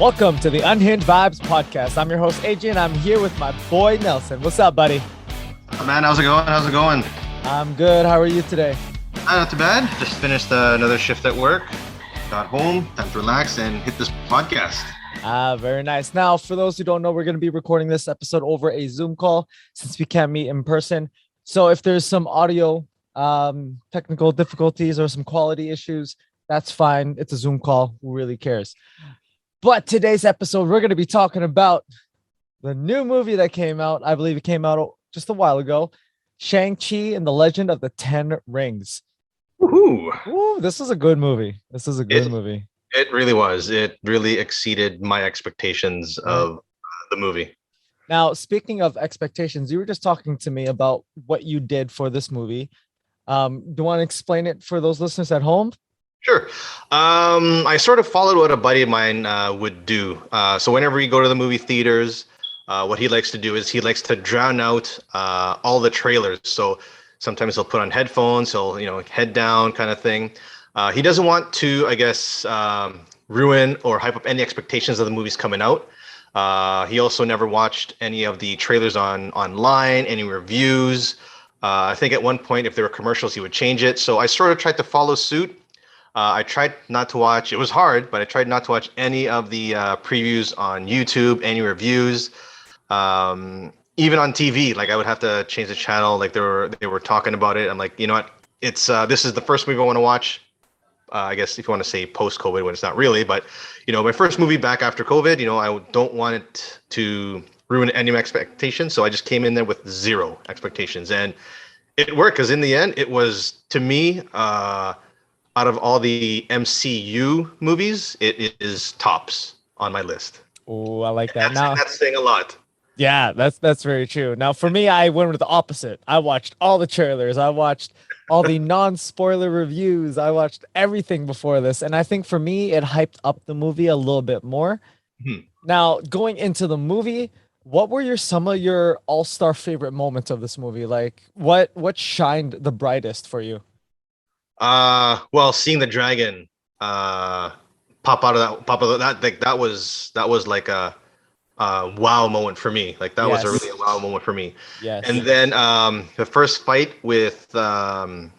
Welcome to the Unhinged Vibes Podcast. I'm your host, AJ, and I'm here with my boy, Nelson. What's up, buddy? Man, how's it going? I'm good. How are you today? Not too bad. Just finished another shift at work. Got home, time to relax and hit this podcast. Very nice. Now, for those who don't know, we're going to be recording this episode over a Zoom call since we can't meet in person. So if there's some audio technical difficulties or some quality issues, that's fine. It's a Zoom call. Who really cares? But today's episode, we're going to be talking about the new movie that came out. I believe it came out just a while ago. Shang-Chi and the Legend of the Ten Rings. Woohoo! Ooh, this is a good movie. It really was. It really exceeded my expectations of the movie. Now, speaking of expectations, you were just talking to me about what you did for this movie. Do you want to explain it for those listeners at home? Sure. I sort of followed what a buddy of mine would do. So whenever we go to the movie theaters, what he likes to do is he likes to drown out all the trailers. So sometimes he'll put on headphones, he'll head down kind of thing. He doesn't want to, I guess, ruin or hype up any expectations of the movies coming out. He also never watched any of the trailers online, any reviews. I think at one point, if there were commercials, he would change it. So I sort of tried to follow suit. I tried not to watch, it was hard, but I tried not to watch any of the previews on YouTube, any reviews, even on TV. Like I would have to change the channel. Like they were talking about it. I'm like, you know what? It's this is the first movie I want to watch. I guess if you want to say post-COVID, when it's not really, but my first movie back after COVID. I don't want it to ruin any of my expectations. So I just came in there with zero expectations, and it worked because in the end, it was to me. Out of all the MCU movies, it is tops on my list. Oh, I like that. That's saying a lot. Yeah, that's very true. Now, for me, I went with the opposite. I watched all the trailers. I watched all the non-spoiler reviews. I watched everything before this. And I think for me, it hyped up the movie a little bit more. Mm-hmm. Now, going into the movie, what were some of your all-star favorite moments of this movie? Like, what shined the brightest for you? Well, seeing the dragon pop out of that, like that was like a wow moment for me. Like that was a really wow moment for me. Yes. And then the first fight with I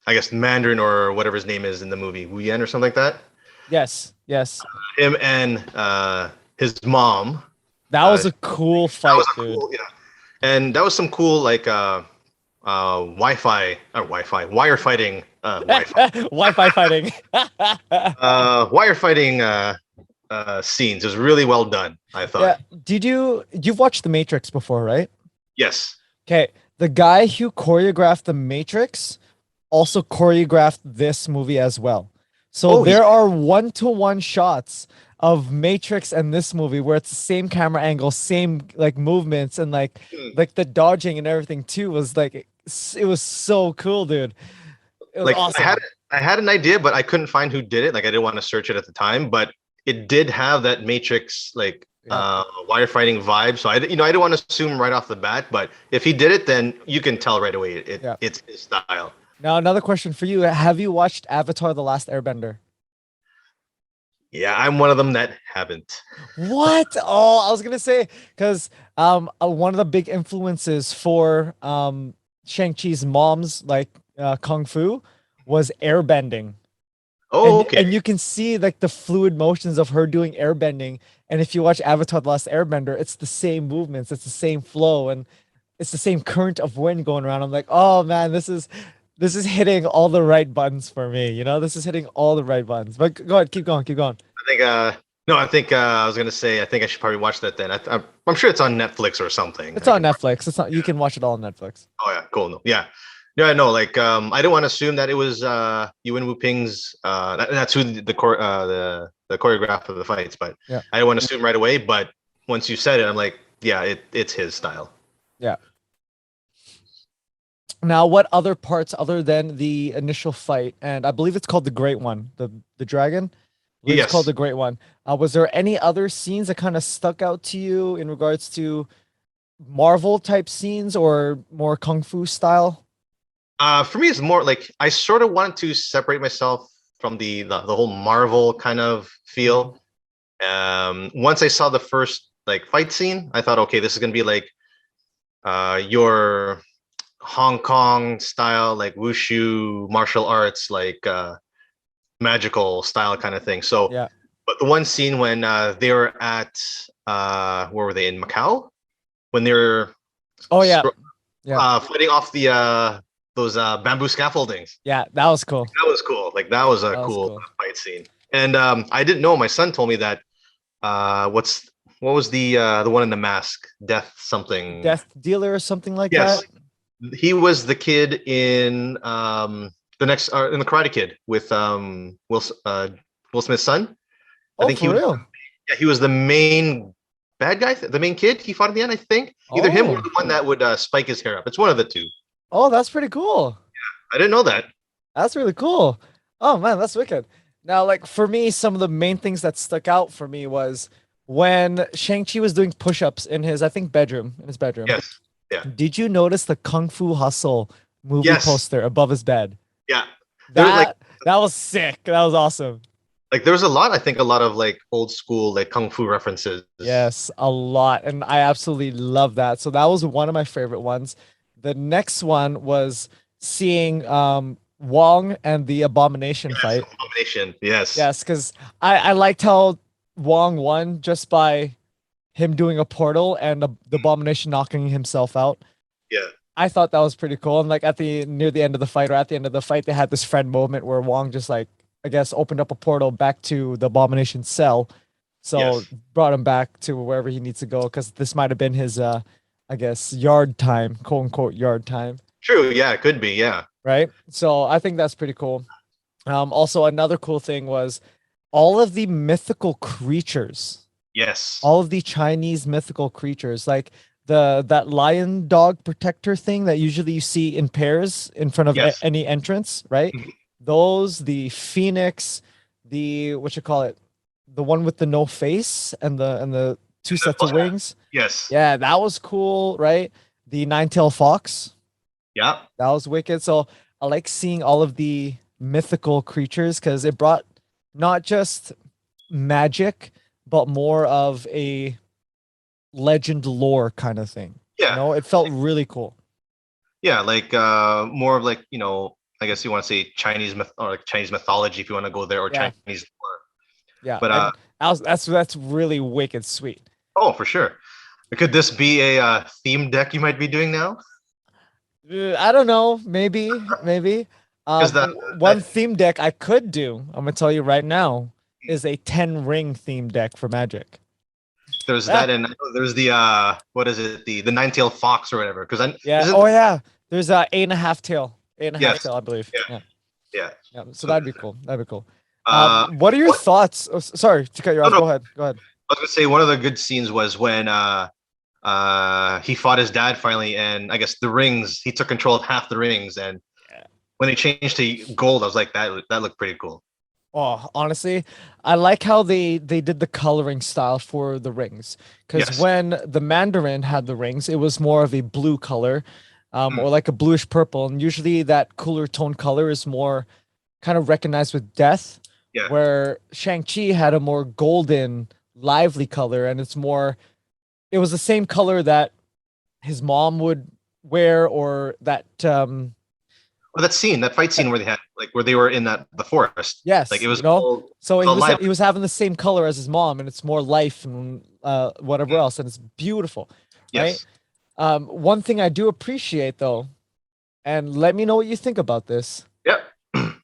guess Mandarin or whatever his name is in the movie, Wu Yan or something like that. Yes. Him and his mom. That was a cool fight, dude. Cool, yeah. And that was some cool like wire fighting Wi-Fi fighting. wire fighting scenes. It was really well done, I thought. Yeah. You've watched The Matrix before, right? Yes. Okay. The guy who choreographed The Matrix also choreographed this movie as well. So there are one-to-one shots of Matrix and this movie where it's the same camera angle, same like movements, and like the dodging and everything too was like it was so cool, dude. It was awesome. I had an idea, but I couldn't find who did it. Like I didn't want to search it at the time, but it did have that Matrix wire fighting vibe. So I didn't want to assume right off the bat, but if he did it, then you can tell right away it's his style. Now another question for you: have you watched Avatar: The Last Airbender? Yeah, I'm one of them that haven't. What? Oh, I was gonna say because one of the big influences for Shang-Chi's mom's kung fu was airbending. Oh, okay. And you can see like the fluid motions of her doing airbending. And if you watch Avatar: The Last Airbender, it's the same movements, it's the same flow, and it's the same current of wind going around. I'm like, oh man, this is hitting all the right buttons for me. This is hitting all the right buttons. But go ahead, keep going. I think I was gonna say I think I should probably watch that then. I'm sure it's on Netflix or something. It's on Netflix. It's not. You can watch it all on Netflix. Oh yeah, cool. No, yeah. Yeah, no, like I didn't want to assume that it was Yuen Wu-Ping's that's who the choreographer of the fights, but I didn't want to assume right away. But once you said it, I'm like, yeah, it's his style. Yeah. Now, what other parts other than the initial fight, and I believe it's called the Great One, the dragon? It's called the Great One. Was there any other scenes that kind of stuck out to you in regards to Marvel type scenes or more kung fu style? For me, it's more like I sort of wanted to separate myself from the whole Marvel kind of feel. Once I saw the first like fight scene, I thought, okay, this is gonna be like your Hong Kong style, like wushu martial arts, like magical style kind of thing. So, Yeah. but the one scene when they were at where were they, in Macau, when they were Oh yeah. Yeah. fighting off the those bamboo scaffoldings. Yeah. That was cool. That was cool. Like that was a That was cool cool. fight scene. And I didn't know. My son told me that what was the one in the mask? Death something. Death Dealer or something like Yes, that. he was the kid in the next in the Karate Kid with Will Smith's son. I Oh, think he for was. real? Yeah, he was the main bad guy, the main kid. He fought at the end, I think. Either him or Oh. the one that would spike his hair up. It's one of the two. Oh, that's pretty cool. I didn't know that. That's really cool. Oh man, that's wicked. Now, like for me, some of the main things that stuck out for me was when Shang-Chi was doing push-ups in his, I think, bedroom, in his bedroom. Yes. Yeah. Did you notice the Kung Fu Hustle movie Yes. poster above his bed? Yeah. There, That was sick. That was awesome. like there was a lot. I think a lot of like old school like kung fu references. Yes, a lot. And I absolutely love that. So that was one of my favorite ones. The next one was seeing Wong and the Abomination Yes, fight. Abomination. Yes. Yes, because I liked how Wong won just by him doing a portal and the Abomination knocking himself out. Yeah. I thought that was pretty cool. And like at the near the end of the fight or at the end of the fight, they had this friend moment where Wong just like, I guess, opened up a portal back to the Abomination's cell. So Yes. brought him back to wherever he needs to go because this might have been his I guess yard time, quote unquote yard time. True. Yeah. It could be. Yeah. Right. So I think that's pretty cool. Also another cool thing was all of the mythical creatures, Yes. all of the Chinese mythical creatures, like that lion dog protector thing that usually you see in pairs in front of Yes. any entrance, right? Mhm. Those, the phoenix, the what you call it, the one with the no face and the two sets of wings. Yes. Yeah, that was cool, right? The nine-tailed fox, Yeah. that was wicked. So I like seeing all of the mythical creatures because it brought not just magic, but more of a legend lore kind of thing. Yeah. You know, it felt really cool. Yeah. Like more of like, I guess you want to say Chinese myth or like Chinese mythology if you want to go there, or Yeah. Chinese lore. Yeah, But and that's really wicked sweet. oh, for sure. Could this be a theme deck you might be doing now? I don't know, maybe. Because One theme deck I could do, I'm gonna tell you right now, is a 10 ring theme deck for Magic. there's Yeah. that, and there's the what is it, the nine-tailed fox or whatever. Because Yeah. Oh yeah. There's a 8.5 tail. 8.5 Yes. tail, I believe. Yeah. Yeah. Yeah. So that'd be cool. That'd be cool. Uh, What are your thoughts? Oh, sorry to cut you off. No. Go ahead. Go ahead. I was gonna say one of the good scenes was when he fought his dad finally, and I guess the rings, he took control of half the rings, and Yeah. when they changed to gold, I was like, that looked pretty cool. Oh, honestly, I like how they did the coloring style for the rings. Because Yes. when the Mandarin had the rings, it was more of a blue color, Mm. or like a bluish purple. And usually that cooler tone color is more kind of recognized with death. Yeah. Where Shang-Chi had a more golden, lively color, and it was the same color that his mom would wear, or that Well, that fight scene where they had where they were in the forest. yes, Like it was you know? all So he all was live. he was having the same color as his mom, and it's more life and whatever else, and it's beautiful, right? Yes. One thing I do appreciate though, and let me know what you think about this. Yep.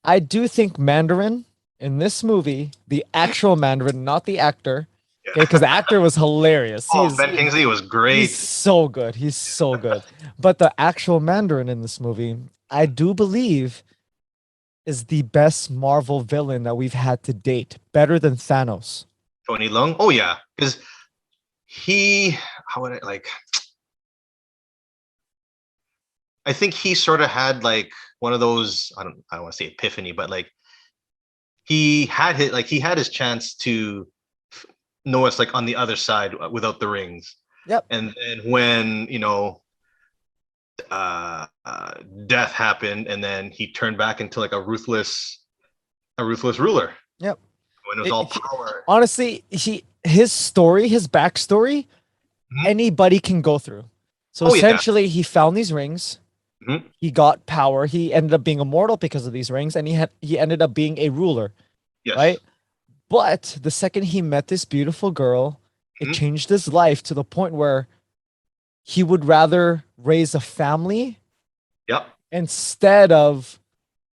I do think Mandarin in this movie, the actual Mandarin, not the actor, okay, because the actor was hilarious. Oh, Ben Kingsley was great. He's so good. He's so good. But the actual Mandarin in this movie, I do believe, is the best Marvel villain that we've had to date, better than Thanos. Tony Leung. Oh yeah, because he, how would I think he sort of had like one of those, I don't want to say epiphany, but like he had his chance to know us like on the other side without the rings. Yep. And then when death happened, and then he turned back into like a ruthless a ruthless ruler. Yep. When it was all power. Honestly, his story, his backstory, anybody can go through. So essentially, he found these rings. He got power. He ended up being immortal because of these rings, and he ended up being a ruler. Yes. Right. But the second he met this beautiful girl, it changed his life to the point where he would rather raise a family. Yep. Instead of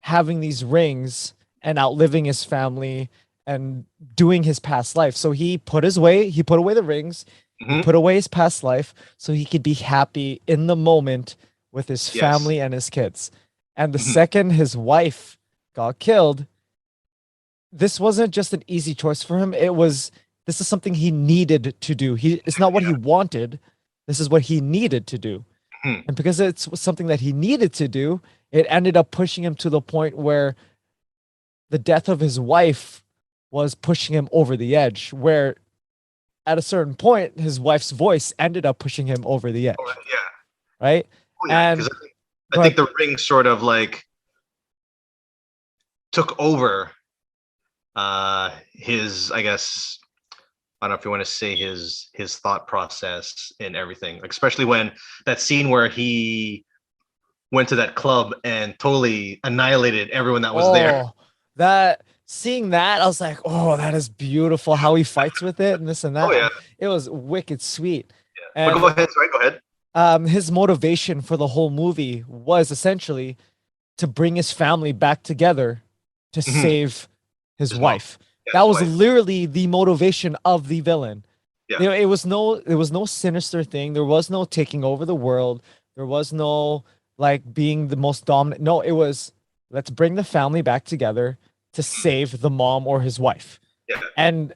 having these rings and outliving his family and doing his past life. So he put away the rings, he put away his past life so he could be happy in the moment with his family and his kids. And the second his wife got killed, this wasn't just an easy choice for him. This is something he needed to do. It's not what he wanted. This is what he needed to do. And because it's something that he needed to do, it ended up pushing him to the point where the death of his wife was pushing him over the edge, where at a certain point, his wife's voice ended up pushing him over the edge. Right? And I think the ring sort of like took over his, I guess, I don't know if you want to say his thought process in everything, like especially when that scene where he went to that club and totally annihilated everyone that was there. Seeing that, I was like, oh, that is beautiful. How he fights with it and this and that. It was wicked sweet. Yeah. But go ahead. His motivation for the whole movie was essentially to bring his family back together to save his wife. That was literally the motivation of the villain. Yeah. You know, it was no sinister thing. There was no taking over the world. There was no like being the most dominant. No, it was let's bring the family back together to save the mom or his wife. Yeah. And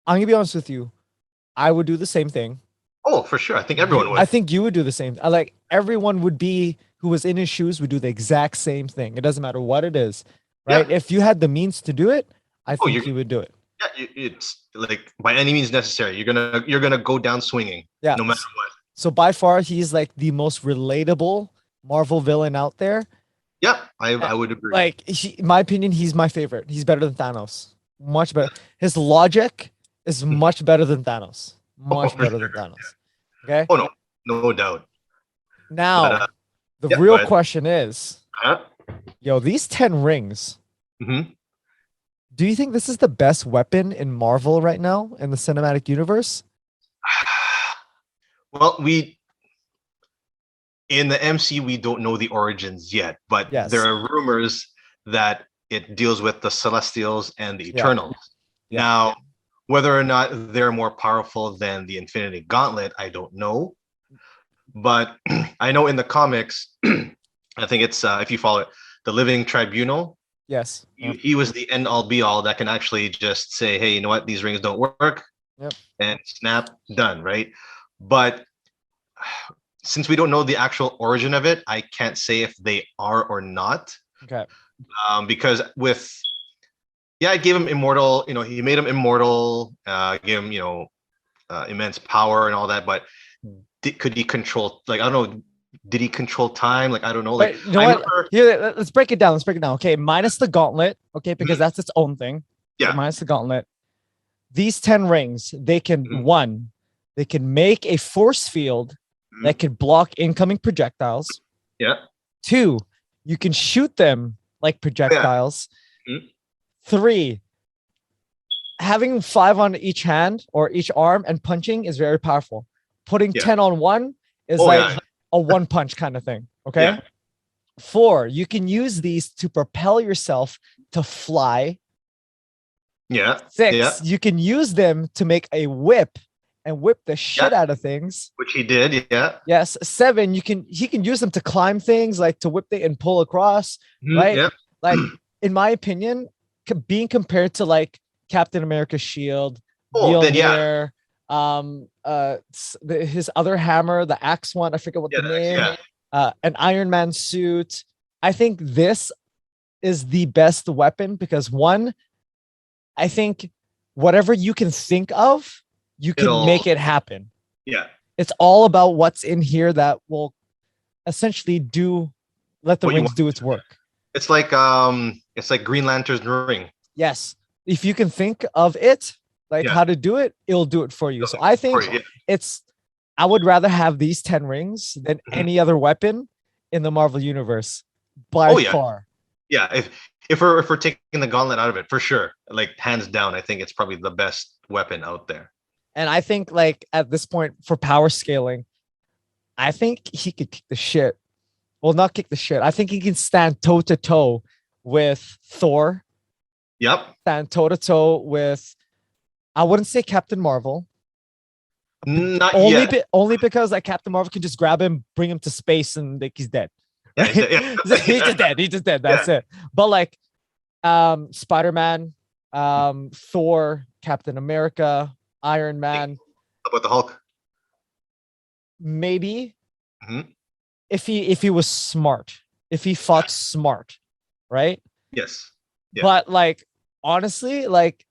I'm gonna be honest with you, I would do the same thing. Oh, for sure. I think everyone would. I think you would do the same. Like everyone would be who was in his shoes would do the exact same thing. It doesn't matter what it is, right? Yeah. If you had the means to do it, I think you would do it. Yeah, it's like by any means necessary. You're gonna go down swinging. Yeah. No matter what. So by far, he's like the most relatable Marvel villain out there. Yeah, I would agree. Like, in my opinion, he's my favorite. He's better than Thanos. Much better. His logic is much better than Thanos. Much better than Thanos. Okay. Oh no doubt. Now, the real question is, yo, these 10 rings. Do you think this is the best weapon in Marvel right now in the cinematic universe? Well, in the MC, we don't know the origins yet, but there are rumors that it deals with the Celestials and the Eternals. Yeah. Now, whether or not they're more powerful than the Infinity Gauntlet, I don't know. But I know in the comics, I think it's, if you follow it, the Living Tribunal. Yes. He was the end all be all that can actually just say, hey, you know what? These rings don't work. Yep. And snap, done, right? But since we don't know the actual origin of it, I can't say if they are or not. Okay. Because I gave him immortal, he made him immortal, gave him, immense power and all that, but could he control, like, I don't know, did he control time? Like, I don't know. Like, you know what? Here, let's break it down. Okay, minus the gauntlet. Okay, because that's its own thing. Yeah. So minus the gauntlet. These 10 rings, they can they can make a force field that can block incoming projectiles. Yeah. 2, you can shoot them like projectiles. 3, having 5 on each hand or each arm and punching is very powerful. Putting 10 on one is a one punch kind of thing. Okay. Yeah. 4, you can use these to propel yourself to fly. Yeah. 6, you can use them to make a whip and whip the shit out of things. Which he did. Yeah. Yes. 7, he can use them to climb things, like to whip it and pull across. Right. Yeah. Like, in my opinion, being compared to like Captain America's shield, Mjolnir, his other hammer, the axe one, I forget what the name, an Iron Man suit. I think this is the best weapon because, one, I think whatever you can think of, you can make it happen. Yeah. It's all about what's in here that will essentially let the rings do its work. It's like Green Lantern's ring. Yes. If you can think of it, like Yeah. how to do it, it'll do it for you. So I think Yeah. it's I would rather have these 10 rings than Mhm. any other weapon in the Marvel universe by Oh yeah. far. Yeah. If we're taking the gauntlet out of it, for sure. Like hands down, I think it's probably the best weapon out there. And I think like at this point for power scaling, I think he could kick the shit. Well, not kick the shit. I think he can stand toe to toe with Thor, Yep. stand toe to toe with I wouldn't say Captain Marvel. Not yet. Only because like Captain Marvel can just grab him, bring him to space, and like he's dead. Yeah, Right? yeah. He's just dead. He's just dead. That's it. But like Spider-Man, Thor, Captain America, Iron Man, How about the Hulk? maybe Mhm. if he was smart, if he fought smart, right? Yes. Yeah. But like honestly, like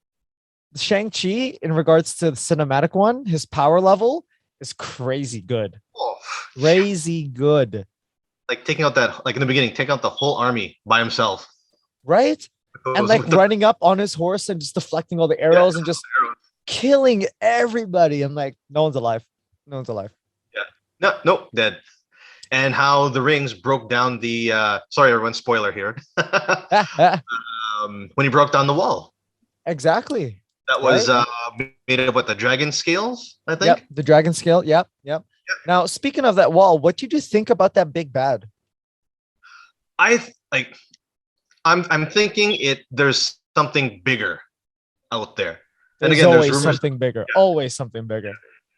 Shang-Chi in regards to the cinematic one, his power level is crazy good. Oh, Crazy good. like taking out that, like in the beginning, take out the whole army by himself. Right? And Those like with the running up on his horse and just deflecting all the arrows and just arrows. killing everybody. I'm like, no one's alive. No one's alive. No, dead. And how the rings broke down the sorry everyone, spoiler here. When he broke down the wall. Exactly. That was made of what, the dragon scales, I think. Yep. The dragon scale. Yep. Now, speaking of that wall, what did you think about that big bad? I'm thinking there's something bigger out there. And There's again, there's always rumors. something bigger. Always something bigger.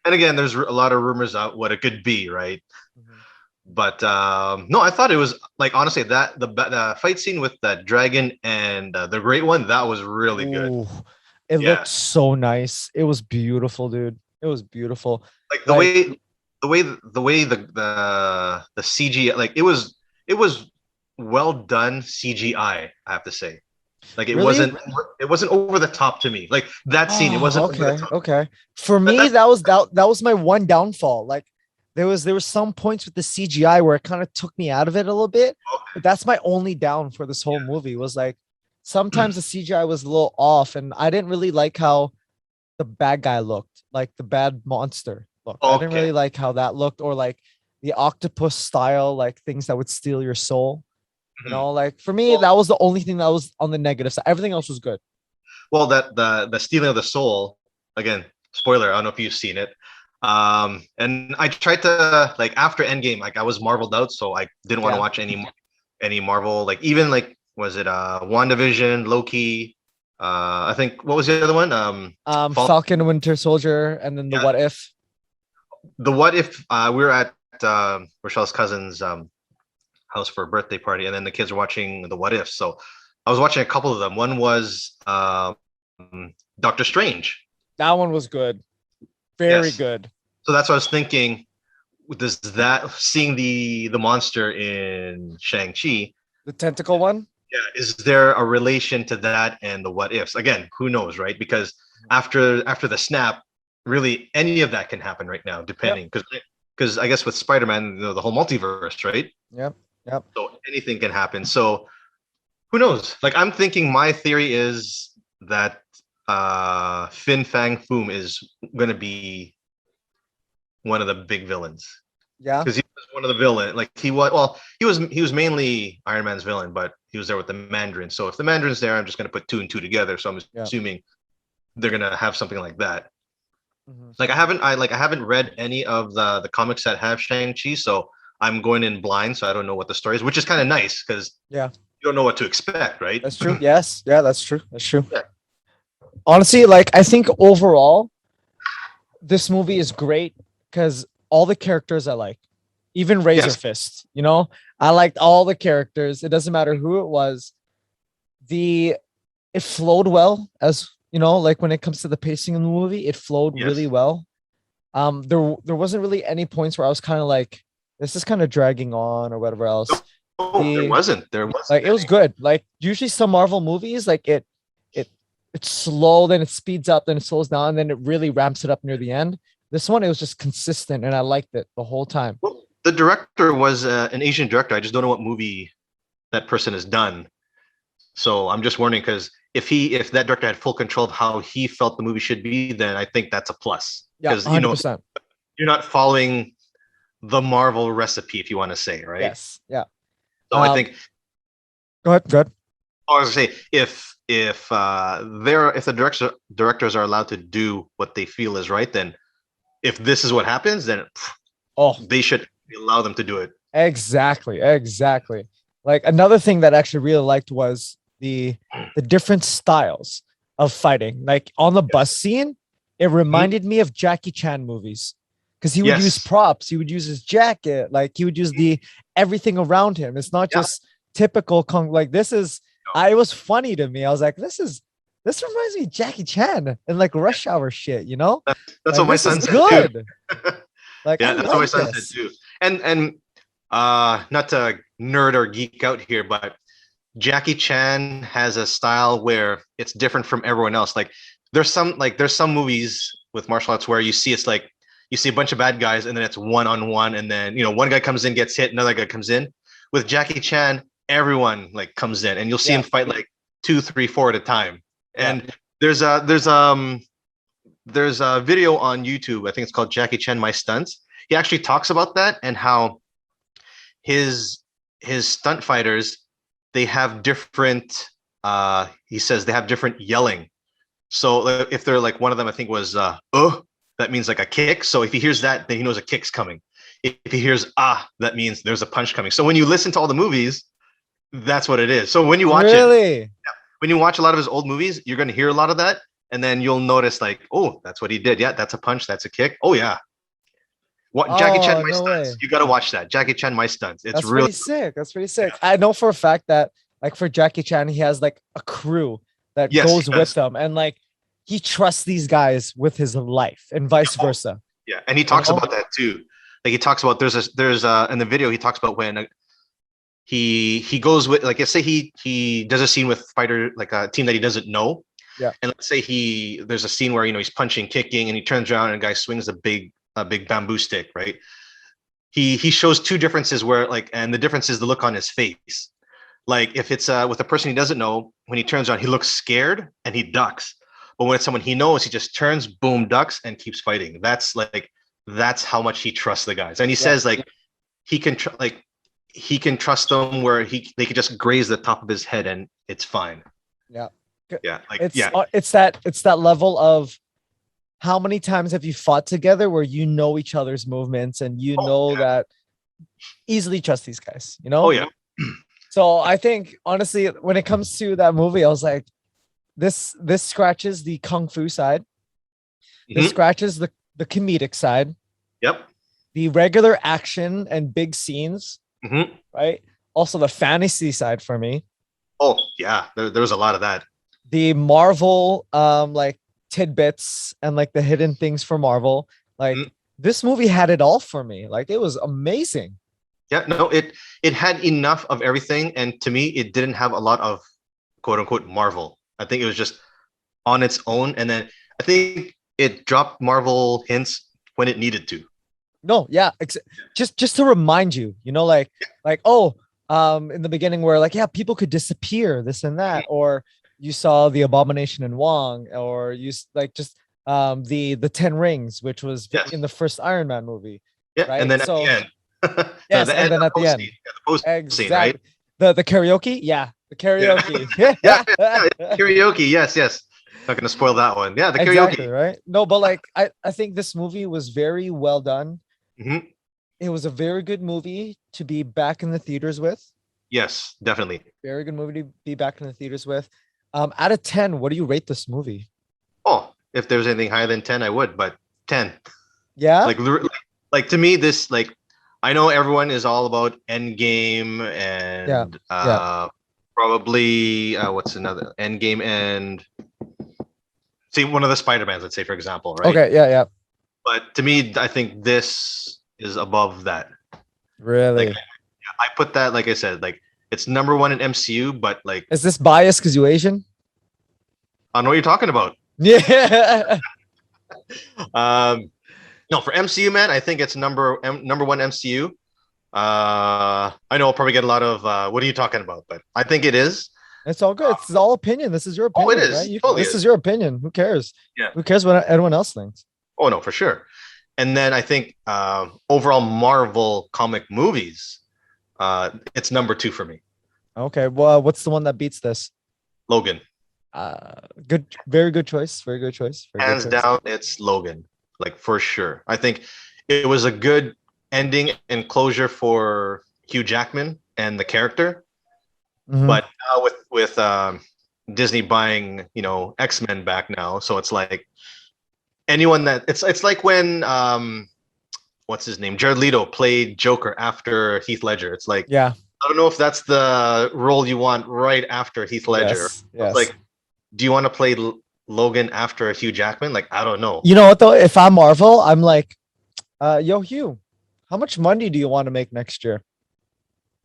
And again, there's a lot of rumors out what it could be, right? Mhm. But no, I thought it was like, honestly, that the fight scene with that dragon and the great one, that was really good. Ooh, it Yeah. looked so nice. It was beautiful, dude. It was beautiful. Like the way the CG, like it was well done CGI, I have to say. Like it Really? wasn't over the top to me. Like that scene, it wasn't over the okay. top. Okay. For me, that was my one downfall. Like there was some points with the CGI where it kind of took me out of it a little bit. But that's my only down for this whole movie was like sometimes the CGI was a little off, and I didn't really like how the bad guy looked, like the bad monster looked. I didn't Okay. really like how that looked, or like the octopus style, like things that would steal your soul. You know, like for me, Well- that was the only thing that was on the negative side. Everything else was good. Well, that the stealing of the soul, again, spoiler, I don't know if you've seen it. And I tried to, like, after Endgame, like I was marveled out, so I didn't want to Yeah. watch any Marvel, like even like, was it WandaVision, Loki, I think, what was the other one? Falcon and Winter Soldier, and then the Yeah. What If. The What If, we were at Rochelle's cousin's house for a birthday party, and then the kids were watching the What If. So I was watching a couple of them. One was Doctor Strange. That one was good. Very Yes. good. So that's what I was thinking. Does that, seeing the monster in Shang-Chi, The tentacle one. yeah, is there a relation to that and the what ifs? Again, who knows, right? Because after the snap, really any of that can happen right now, depending. Because I guess with Spider-Man, the whole multiverse, right? Yep. So anything can happen. So who knows? Like I'm thinking, my theory is that Fin Fang Foom is going to be one of the big villains, Yeah. because he was one of the villain. Like he was mainly Iron Man's villain, but he was there with the Mandarin. So if the Mandarin's there, I'm just going to put two and two together. So I'm assuming they're going to have something like that. Mhm. Like I haven't read any of the comics that have Shang-Chi, so I'm going in blind, so I don't know what the story is, which is kind of nice because Yeah. you don't know what to expect, right? That's true. Yes. Yeah, that's true. That's true. Yeah. Honestly, like I think overall, this movie is great because all the characters I like, even Razor Yes. Fist, you know, I liked all the characters. It doesn't matter who it was. It flowed well, as you know, like when it comes to the pacing in the movie, it flowed Yes. really well. There wasn't really any points where I was kind of like, this is kind of dragging on or whatever else. Oh, there wasn't. Like it was good. Like usually some Marvel movies, like it's slow, then it speeds up, then it slows down, and then it really ramps it up near the end. This one, it was just consistent, and I liked it the whole time. Well, the director was an Asian director. I just don't know what movie that person has done. So I'm just wondering, because if that director had full control of how he felt the movie should be, then I think that's a plus. Yeah, Because 100%. you're not following the Marvel recipe, if you want to say, right? Yes. Yeah. So I think. Go ahead. Good. I was gonna say if the directors are allowed to do what they feel is right, then if this is what happens, then they should allow them to do it. Exactly. Like another thing that I actually really liked was the different styles of fighting. Like on the bus scene, it reminded me of Jackie Chan movies because he would use props. He would use his jacket. Like he would use the everything around him. It's not just typical like this is. It was funny to me. I was like, this reminds me of Jackie Chan and like Rush Hour shit, you know? That's like, what my son said good. Too. Like, yeah, that's what my son said too. And not to nerd or geek out here, but Jackie Chan has a style where it's different from everyone else. Like there's some movies with martial arts where you see it's like you see a bunch of bad guys and then it's one-on-one, and then one guy comes in, gets hit, another guy comes in. With Jackie Chan, everyone like comes in and you'll see him fight like 2, 3, 4 at a time. And there's a video on YouTube. I think it's called Jackie Chan My Stunts. He actually talks about that and how his stunt fighters, they have different he says they have different yelling. So if they're like, one of them I think was that means like a kick. So if he hears that, then he knows a kick's coming. If he hears that means there's a punch coming. So when you listen to all the movies, that's what it is. So when you watch when you watch a lot of his old movies, you're going to hear a lot of that, and then you'll notice like, oh, that's what he did. Yeah, that's a punch. That's a kick. Oh yeah. Jackie Chan My Stunts. You got to watch that. Jackie Chan My Stunts. It's really sick. That's pretty sick. Yeah. I know for a fact that like for Jackie Chan, he has like a crew that goes with him, and like he trusts these guys with his life, and vice versa. Yeah, and he talks about that too. Like he talks about there's in the video he talks about when he goes with, like, let's say he does a scene with fighter, like a team that he doesn't know. Yeah. And let's say there's a scene where he's punching, kicking, and he turns around and a guy swings a big bamboo stick, right? He shows two differences where and the difference is the look on his face. Like if it's with a person he doesn't know, when he turns around, he looks scared and he ducks. But when it's someone he knows, he just turns, boom, ducks, and keeps fighting. That's how much he trusts the guys. And he says he can trust them where they could just graze the top of his head and it's fine. Yeah. Yeah. It's that level of how many times have you fought together where you know each other's movements and that easily trust these guys, Oh yeah. So I think honestly, when it comes to that movie, I was like, this scratches the kung fu side. This scratches the comedic side. Yep. The regular action and big scenes. Right. Also the fantasy side for me. Oh yeah. There was a lot of that. The Marvel like tidbits and like the hidden things for Marvel. Like this movie had it all for me. Like it was amazing. Yeah, no, it had enough of everything, and to me it didn't have a lot of quote unquote Marvel. I think it was just on its own, and then I think it dropped Marvel hints when it needed to. No, yeah, just to remind you, in the beginning where people could disappear, this and that, or you saw the Abomination in Wong, or you the 10 Rings, which was in the first Iron Man movie. Yeah, right? And then at the end. Yes, and then at the end. Exactly. Scene, right? The karaoke? Yeah, the karaoke. Yeah. Karaoke, yes. Not going to spoil that one. Yeah, the karaoke. Exactly, right? No, but I think this movie was very well done. It was a very good movie to be back in the theaters with. Yes, definitely. Very good movie to be back in the theaters with. Out of 10, what do you rate this movie? Oh, if there was anything higher than 10, I would, but 10. Yeah? Like to me, this, I know everyone is all about Endgame and probably what's another Endgame and see one of the Spider-Mans, let's say, for example, right? Okay, yeah. But to me, I think this is above that. Really? I put that, like I said, it's number one in MCU, but is this biased because you Asian? I know what you're talking about. Yeah. No, for MCU, man, I think it's number one MCU. I know I'll probably get a lot of what are you talking about, but I think it is. It's all good. It's all opinion. This is your Oh, opinion, it is. right? Totally This is. is your opinion. Who cares? Yeah. Who cares what anyone else thinks? Oh no, for sure. And then I think overall Marvel comic movies, it's number 2 for me. Okay. Well, what's the one that beats this? Logan. Good. Very good choice. Very good choice. Very Hands good choice. down, it's Logan. Like for sure. I think it was a good ending and closure for Hugh Jackman and the character. Mhm. But now with Disney buying, X-Men back now, so it's like anyone that it's like when what's his name? Jared Leto played Joker after Heath Ledger. It's like Yeah. I don't know if that's the role you want right after Heath Ledger. Yes. It's Yes. like, do you want to play Logan after Hugh Jackman? Like, I don't know. You know what though? If I'm Marvel, I'm like, yo, Hugh, how much money do you want to make next year?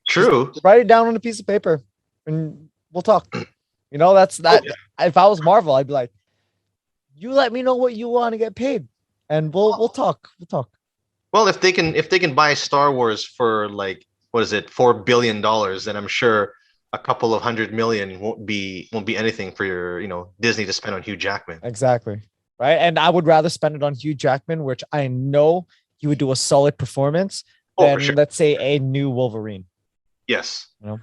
True. Just write it down on a piece of paper, and we'll talk. That's that. Oh, yeah. If I was Marvel, I'd be like, you let me know what you want to get paid, and we'll talk. We'll talk. Well, if they can buy Star Wars for like what is it, $4 billion, then I'm sure a couple of $100 million won't be anything for your Disney to spend on Hugh Jackman. Exactly. Right. And I would rather spend it on Hugh Jackman, which I know he would do a solid performance than, for sure. let's say, a new Wolverine. Yes. You know?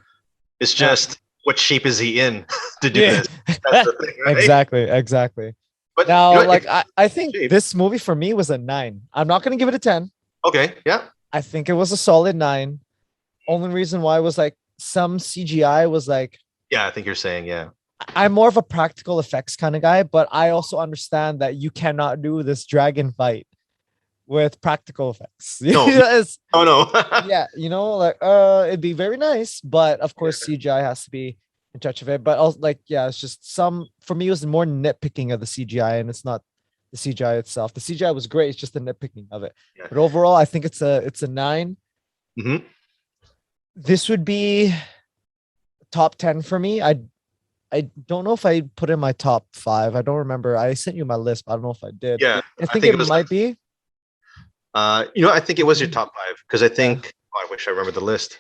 It's just what shape is he in to do this? That's the thing, right? Exactly. But now, if- I think shape. this movie for me was a 9. I'm not going to give it a 10. Okay, yeah. I think it was a solid 9. Only reason why was like some CGI was like, Yeah, I think you're saying, yeah. I'm more of a practical effects kind of guy, but I also understand that you cannot do this dragon fight with practical effects. No. Oh no. Yeah, it'd be very nice, but of course CGI has to be in touch of it. But also, it's just for me, it was more nitpicking of the CGI, and it's not the CGI itself. The CGI was great, it's just the nitpicking of it. Yeah. But overall, I think it's a 9. Mm-hmm. This would be top 10 for me. I don't know if I put in my top 5. I don't remember. I sent you my list, but I don't know if I did. Yeah, I think it might be. I think it was your top 5 because I think I wish I remembered the list.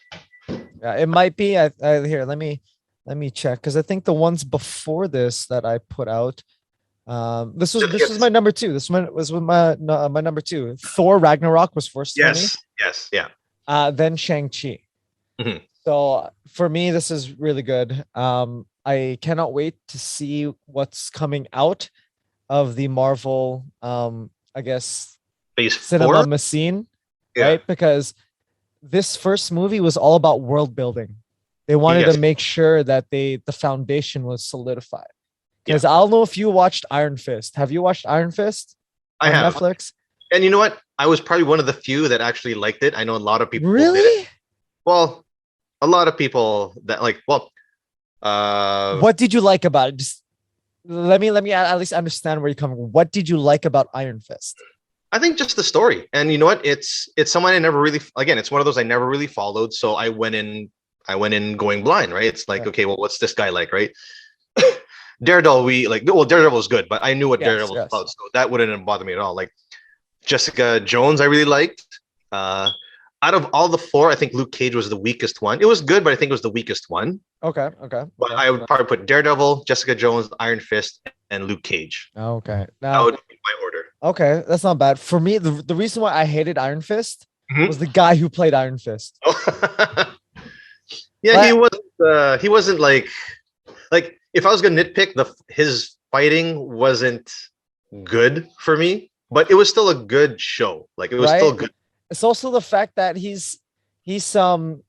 Yeah, it might be. Here, let me check, because I think the ones before this that I put out, this was my number 2. This one was my number 2. Thor Ragnarok was first. Yes, yeah. Then Shang-Chi. Mhm. So for me, this is really good. I cannot wait to see what's coming out of the Marvel, I guess, Phase cinema 4? machine, Yeah. right? Because this first movie was all about world building. They wanted Yes. to make sure that the foundation was solidified. Because I don't know if you watched Iron Fist. Have you watched Iron Fist I on have. Netflix? And you know what? I was probably one of the few that actually liked it. I know a lot of people Really? did it. Well, a lot of people that What did you like about it? Just let me at least understand where you're coming from. What did you like about Iron Fist? I think just the story. And you know what? It's someone I never really, again, it's one of those I never really followed. So I went in going blind, right? It's like, okay, well, what's this guy like, right? Daredevil, Daredevil was good, but I knew what Daredevil was about, so that wouldn't bother me at all. Like Jessica Jones, I really liked. Out of all the 4, I think Luke Cage was the weakest one. It was good, but I think it was the weakest one. Okay. But I would probably put Daredevil, Jessica Jones, Iron Fist, and Luke Cage. Okay. That Now, would be my order. okay, that's not bad. For me, the reason why I hated Iron Fist was the guy who played Iron Fist. Yeah, he wasn't like if I was gonna nitpick, his fighting wasn't good for me, but it was still a good show. Like it was still good. It's also the fact that he's some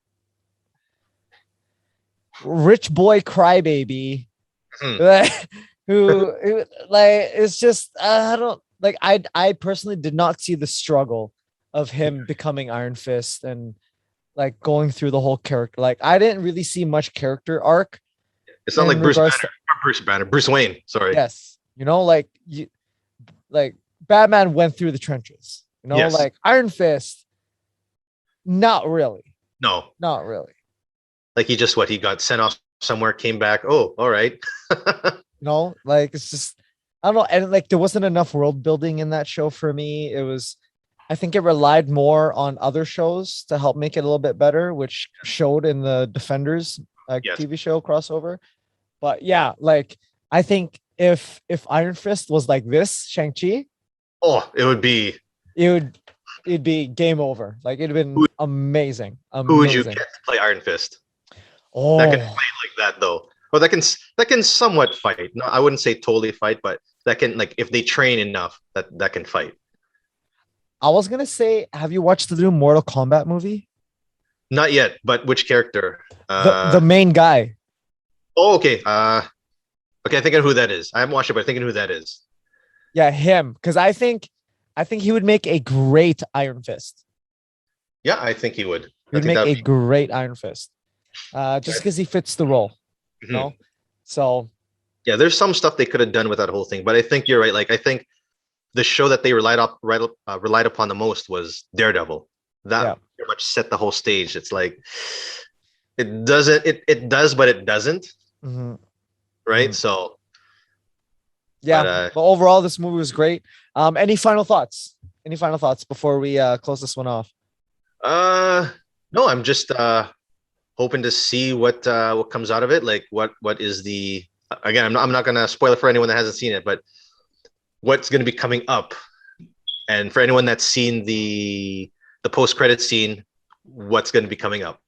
rich boy crybaby who like, it's just I don't like. I personally did not see the struggle of him becoming Iron Fist and like going through the whole character. Like I didn't really see much character arc. It's not like Bruce Wayne. Sorry. Yes, like Batman went through the trenches. Like Iron Fist, not really. No, not really. Like he got sent off somewhere, came back. Oh, all right. Like it's just I don't know, and like there wasn't enough world building in that show for me. I think it relied more on other shows to help make it a little bit better, which showed in the Defenders TV show crossover. But yeah, like I think if Iron Fist was like this, Shang-Chi, Oh, it would be. it would it'd be game over. Like it'd have been Who, amazing. who would you get Amazing. to play Iron Fist? That can fight Oh, like that though. Well, that can somewhat fight. No, I wouldn't say totally fight, but that can like if they train enough, that can fight. I was gonna say, have you watched the new Mortal Kombat movie? Not yet, but which character? The main guy. Oh, okay. Okay, I think of who that is. I haven't watched it, but I'm thinking who that is. Yeah, him. Because I think he would make a great Iron Fist. Yeah, I think he would. He I would think make that a would be. great Iron Fist. Just because he fits the role, you Mhm. know? So Yeah, there's some stuff they could have done with that whole thing, but I think you're right. Like, I think the show that they relied upon the most was Daredevil. yeah. That pretty much set the whole stage. It's like it does, but it doesn't, Mhm, right? mhm. So, Yeah. but But overall, this movie was great. Any final thoughts? Any final thoughts before we close this one off? uh, no, I'm just hoping to see what comes out of it. Like, what is the again? I'm not gonna spoil it for anyone that hasn't seen it, but what's gonna be coming up, and for anyone that's seen the post credit scene, what's gonna be coming up.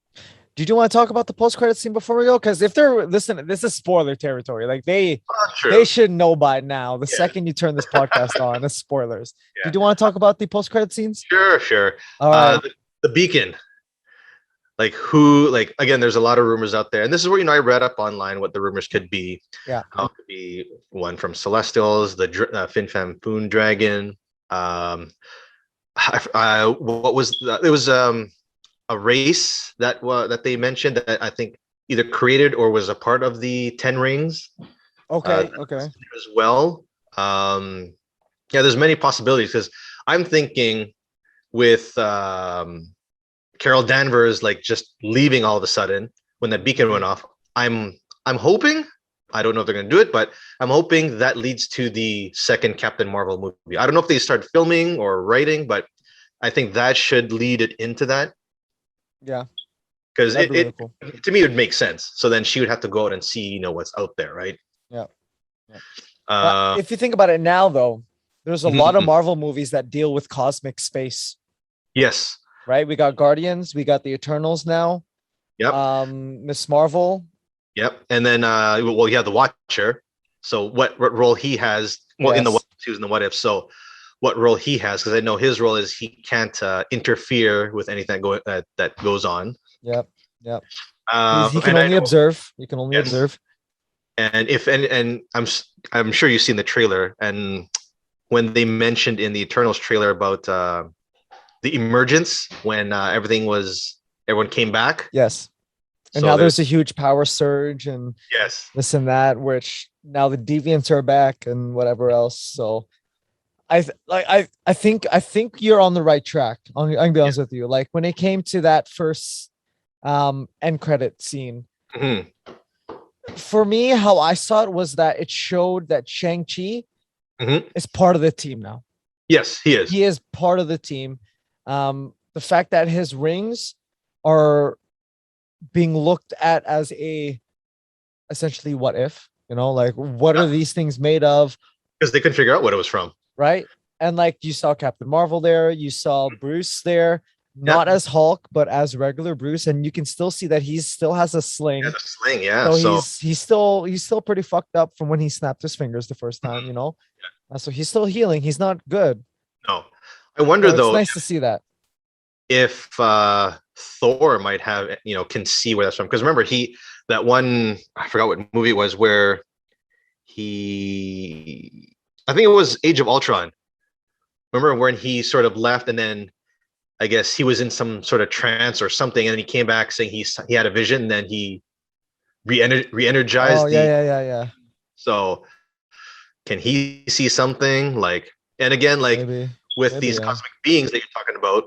Did you want to talk about the post-credit scene before we go? Because if they're listening, this is spoiler territory. Like they True. should know by now. The Yeah. second you turn this podcast on, it's spoilers. Yeah. Did you want to talk about the post-credit scenes? Sure. All right. The beacon, like who, like again, there's a lot of rumors out there, and this is where I read up online what the rumors could be. Yeah. It could be one from Celestials, the Fin Fam Foon Dragon. What was it was a race that they mentioned that I think either created or was a part of the Ten Rings. Okay. Okay. As well. Yeah, there's many possibilities because I'm thinking with Carol Danvers like just leaving all of a sudden when that beacon went off. I'm hoping. I don't know if they're going to do it, but I'm hoping that leads to the second Captain Marvel movie. I don't know if they start filming or writing, but I think that should lead it into that. Yeah. Because That'd be really cool. to me, it would make sense. So then she would have to go out and see, what's out there, right? Yeah. Uh, If you think about it now, though, there's a lot of mhm. Marvel movies that deal with cosmic space, Yes. right? We got Guardians, we got the Eternals now. Yep. Miss Marvel. Yep. And then, well, you have the Watcher. So what role he has? Well, in the Yes. he was in the What If. So what role he has? Because I know his role is he can't interfere with anything that goes on. Yep. Yep. He can And I only know- observe. He can only Yes. observe. And and I'm sure you've seen the trailer. And when they mentioned in the Eternals trailer about the emergence, when everyone came back. Yes. And So now there's a huge power surge and yes. this and that, which now the deviants are back and whatever else. So I think you're on the right track. I can be honest with you. Like when it came to that first end credit scene, Mhm. for me, how I saw it was that it showed that Shang-Chi Mhm. is part of the team now. Yes, he is. He is part of the team. The fact that his rings are being looked at as essentially what if, like what are these things made of, Because they couldn't figure out what it was from. right? And like you saw Captain Marvel there, you saw Bruce there, not as Hulk, but as regular Bruce, and you can still see that he still has a sling. Yeah, the sling, yeah. So So he's still pretty fucked up from when he snapped his fingers the first time, So he's still healing. He's not good. no. I wonder So it's though nice to see that. if Thor might have, can see where that's from. Because remember, that one, I forgot what movie it was where I think it was Age of Ultron. Remember when he sort of left and then I guess he was in some sort of trance or something, and then he came back saying he had a vision, and then he re-energized. Oh yeah. So can he see something like? And again, like Maybe. with Maybe, these yeah. cosmic beings that you're talking about,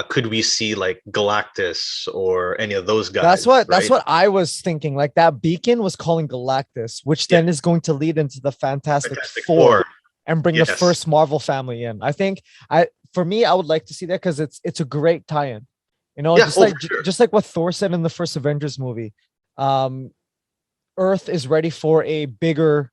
could we see like Galactus or any of those guys? That's what I was thinking. Like that beacon was calling Galactus, which then is going to lead into the Fantastic Four and bring the Yes. first Marvel family in. I think for me, I would like to see that because it's a great tie-in. Yeah, just for sure. just like what Thor said in the first Avengers movie. Earth is ready for a bigger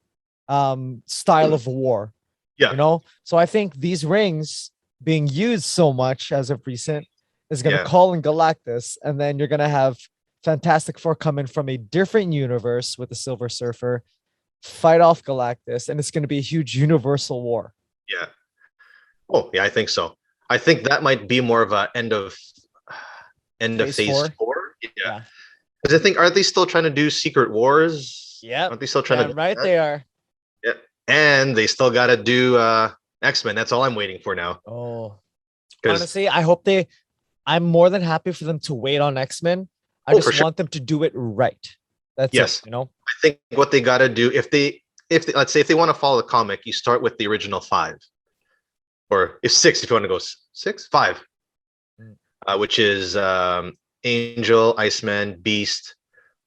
style of war. Yeah. You know, so I think these rings being used so much as of recent is going to call in Galactus, and then you're going to have Fantastic Four come in from a different universe with the Silver Surfer, fight off Galactus, and it's going to be a huge universal war. Yeah. Oh, yeah, I think so. I think that might be more of a end of phase four. Yeah. Because I think, aren't they still trying to do Secret Wars? Yeah. Aren't they still trying to do right? that? They are. Yeah. And they still got to do X-Men. That's all I'm waiting for now. Oh. Honestly, I'm more than happy for them to wait on X-Men. I just want them to do it right. That's it, you know? I think what they got to do, if they let's say if they want to follow the comic, you start with the original 5. Or if 6, if you want to go 6, 5. Which is Angel, Iceman, Beast,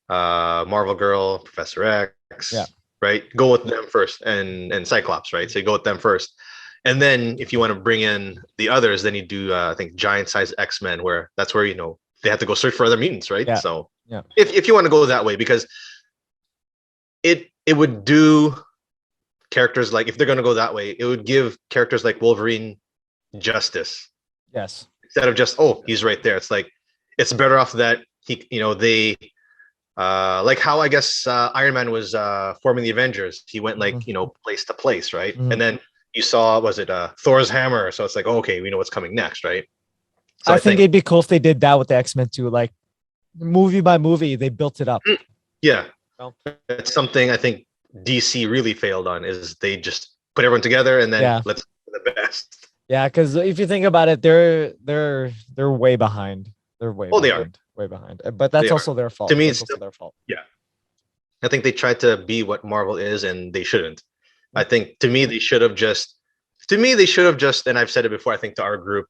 Marvel Girl, Professor X. Yeah. Right? Go with them first. And Cyclops, right? So you go with them first. And then if you want to bring in the others, then you do I think giant size X-Men, where that's where, you know, they have to go search for other mutants, right? Yeah. So if you want to go that way, because it would do characters like, if they're going to go that way, it would give characters like Wolverine justice. Yes. Instead of just, oh, he's right there. It's like, it's better off that he, you know, they like how I guess Iron Man was forming the Avengers. He went like, you know, place to place, right? And then you saw, was it Thor's hammer? So it's like, oh, okay, we know what's coming next, right? So I think it'd be cool if they did that with the X-Men too. Like movie by movie, they built it up. Yeah. It's something I think DC really failed on, is they just put everyone together and then let's do the best. Yeah, because if you think about it, they're way behind. They're way behind. They are way behind. But that's also their fault. To me, it's also their fault. Yeah. I think they tried to be what Marvel is, and they shouldn't. I think to me they should have just, and I've said it before, I think to our group,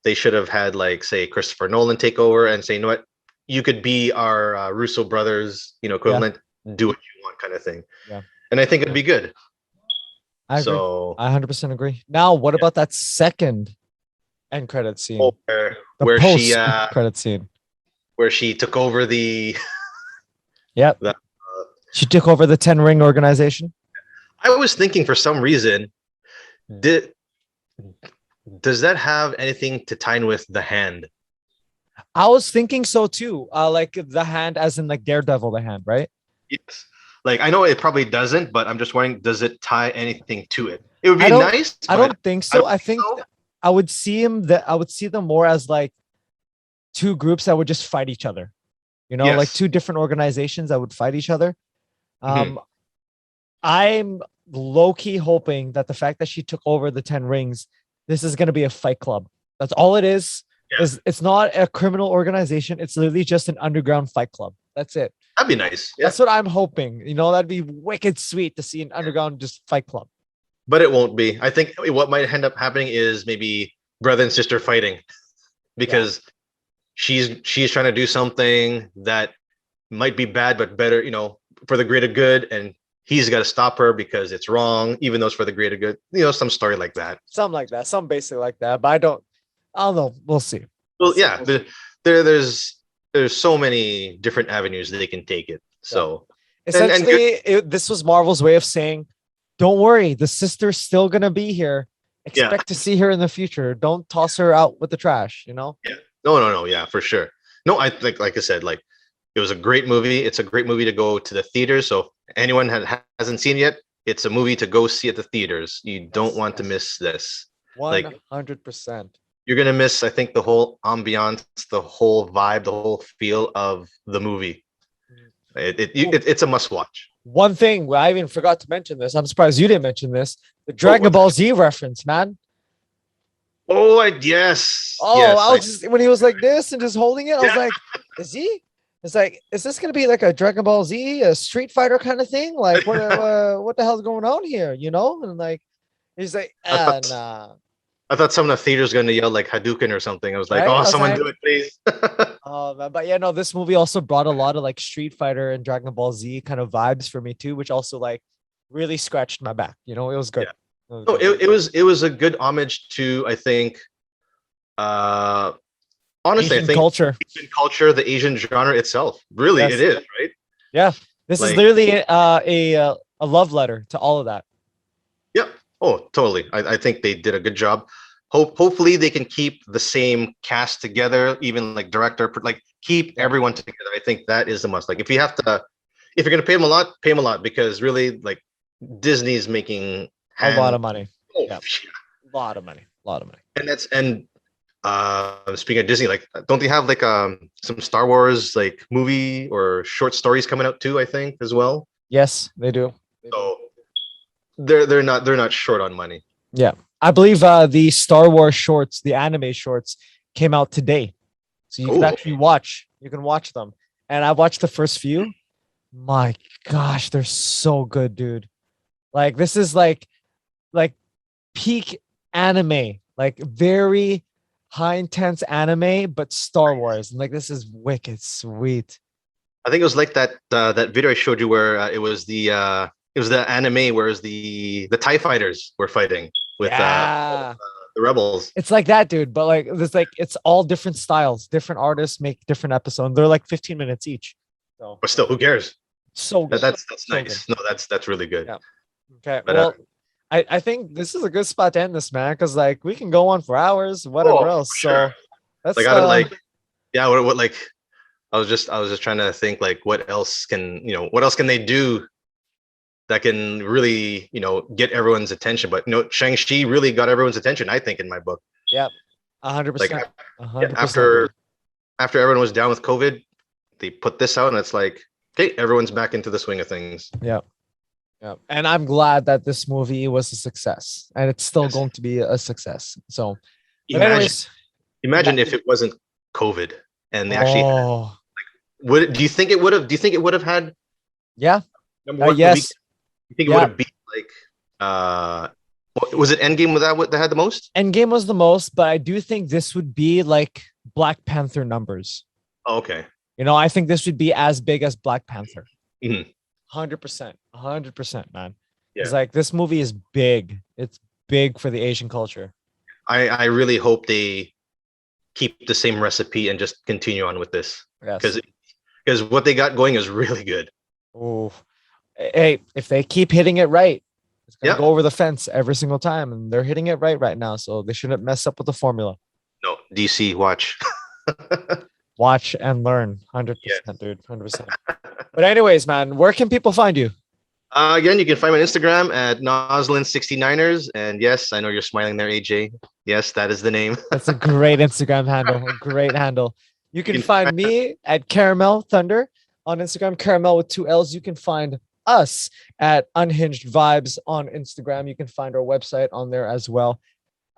they should have had, like, say, Christopher Nolan take over and say, you know what, you could be our Russo brothers, you know, equivalent, do what you want kind of thing. Yeah. And I think it'd be good. I agree. I 100% agree. Now, what about that second end credit scene? Where she credit scene. Where she took over the she took over the 10 Ring organization. I was thinking, for some reason, does that have anything to tie in with the Hand? I was thinking so too. Like the Hand, as in like Daredevil, the Hand, right? Yes. Like, I know it probably doesn't, but I'm just wondering, does it tie anything to it? It would be nice. I don't think so. I think I would see them more as like two groups that would just fight each other. You know, like two different organizations that would fight each other. I'm low-key hoping that the fact that she took over the 10 Rings, this is going to be a fight club. That's all it is. It's not a criminal organization. It's literally just an underground fight club. That's it. That'd be nice. Yeah. That's what I'm hoping. You know, that'd be wicked sweet to see an underground just fight club. But it won't be. I think what might end up happening is maybe brother and sister fighting, because she's trying to do something that might be bad but better, you know, for the greater good, and he's got to stop her because it's wrong, even though it's for the greater good. You know, some story like that. Something like that. Some basic like that. But I don't know. We'll see. Well, yeah. There's so many different avenues that they can take it. So essentially, this was Marvel's way of saying, don't worry, the sister's still going to be here. Expect to see her in the future. Don't toss her out with the trash, you know? Yeah. No. Yeah, for sure. No, I think, like I said, like, it was a great movie. It's a great movie to go to the theaters. So anyone hasn't seen it yet, it's a movie to go see at the theaters. You don't want to miss this. 100%. You're going to miss, I think, the whole ambiance, the whole vibe, the whole feel of the movie. It's a must watch. One thing, I even forgot to mention this. I'm surprised you didn't mention this. The Dragon Ball Z reference, man. Oh, yes. Oh, yes, I was just, when he was like this and just holding it, I was like, is he? It's like, is this going to be like a Dragon Ball Z, a Street Fighter kind of thing? Like, what the hell's going on here? You know? And like, he's like, nah. I thought some of the theaters going to yell like Hadouken or something. I was like, someone do it, please. Oh, man. But yeah, no, this movie also brought a lot of like Street Fighter and Dragon Ball Z kind of vibes for me too, which also like really scratched my back. You know, it was good. Yeah. It was a good homage to, I think, honestly, Asian I think culture, the Asian genre itself. Really, it is, right? Yeah. This is Like, literally a love letter to all of that. yeah. Oh, totally. I think they did a good job. Hopefully they can keep the same cast together, even like director, like keep Yeah. everyone together. I think that is a must. Like if you're gonna pay them a lot because really like Disney's making A lot of money. oh, Yeah. A lot of money. A lot of money. and speaking of Disney, like don't they have like some Star Wars like movie or short stories coming out too, I think, as well? Yes, they do. So they're not short on money. Yeah. I believe the Star Wars shorts, the anime shorts, came out today. So you can actually watch. You can watch them. And I watched the first few. My gosh, they're so good, dude. Like this is like peak anime, like very high intense anime, but Star Wars. And like this is wicked sweet. I think it was like that video I showed you where it was the anime where the TIE fighters were fighting with the rebels. It's like that, dude. But like there's like it's all different styles. Different artists make different episodes. They're like 15 minutes each. So But still, who cares? so good. That's So nice. good. No, that's really good. Yeah. Okay. But, well, I think this is a good spot to end this, man, because like we can go on for hours, whatever else. Sure. So let's Like I don't like yeah, what like I was just trying to think like what else can they do that can really, get everyone's attention. But Shang-Chi really got everyone's attention, I think, in my book. Yep. 100%. Like 100%. after everyone was down with COVID, they put this out and it's like, okay, everyone's back into the swing of things. Yeah. Yeah. And I'm glad that this movie was a success. And it's still going to be a success. So but imagine if it wasn't COVID and they actually do you think it would have had yeah number one yes you think it would have beat like was it Endgame that had the most? Endgame was the most, but I do think this would be like Black Panther numbers. Oh, okay. I think this would be as big as Black Panther. 100%, 100%, man. Yeah. It's like this movie is big. It's big for the Asian culture. I really hope they keep the same recipe and just continue on with this. Yes. Because what they got going is really good. Oh, hey, if they keep hitting it right, it's gonna go over the fence every single time, and they're hitting it right now. So they shouldn't mess up with the formula. No, DC, watch. Watch and learn. 100%, dude. 100%. But anyways, man, where can people find you? Again, you can find me on Instagram at Noslin69ers. And yes, I know you're smiling there, AJ. Yes, that is the name. That's a great Instagram handle. A great handle. You can find me at Caramel Thunder on Instagram, Caramel with 2 L's. You can find us at Unhinged Vibes on Instagram. You can find our website on there as well.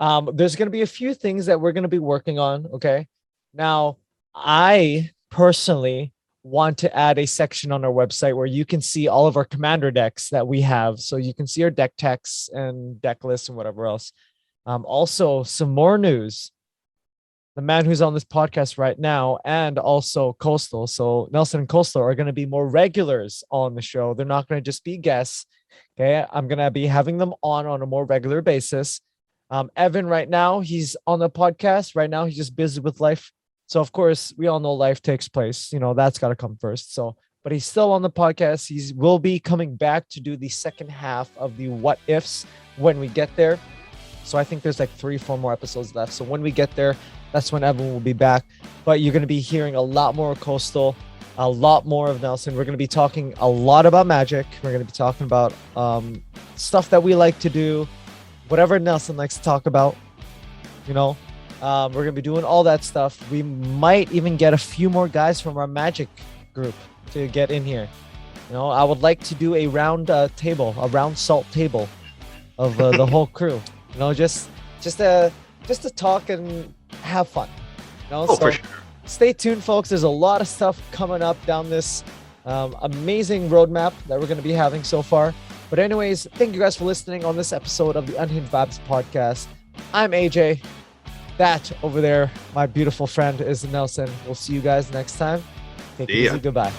There's going to be a few things that we're going to be working on. Okay. Now, I personally want to add a section on our website where you can see all of our commander decks that we have. So you can see our deck techs and deck lists and whatever else. Also, some more news. The man who's on this podcast right now and also Coastal. So Nelson and Coastal are going to be more regulars on the show. They're not going to just be guests. Okay. I'm going to be having them on a more regular basis. Evan right now, he's on the podcast. Right now, he's just busy with life. So, of course, we all know life takes place. That's got to come first. So, but he's still on the podcast. He will be coming back to do the second half of the what ifs when we get there. So I think there's like 3-4 more episodes left. So when we get there, that's when Evan will be back. But you're going to be hearing a lot more of Coastal, a lot more of Nelson. We're going to be talking a lot about Magic. We're going to be talking about stuff that we like to do, whatever Nelson likes to talk about, We're going to be doing all that stuff. We might even get a few more guys from our Magic group to get in here. I would like to do a round salt table of the whole crew. Just to talk and have fun. For sure. Stay tuned, folks. There's a lot of stuff coming up down this amazing roadmap that we're going to be having so far. But anyways, thank you guys for listening on this episode of the Unhinged Vibes Podcast. I'm AJ. That over there, my beautiful friend, is Nelson. We'll see you guys next time. Take it easy. Goodbye.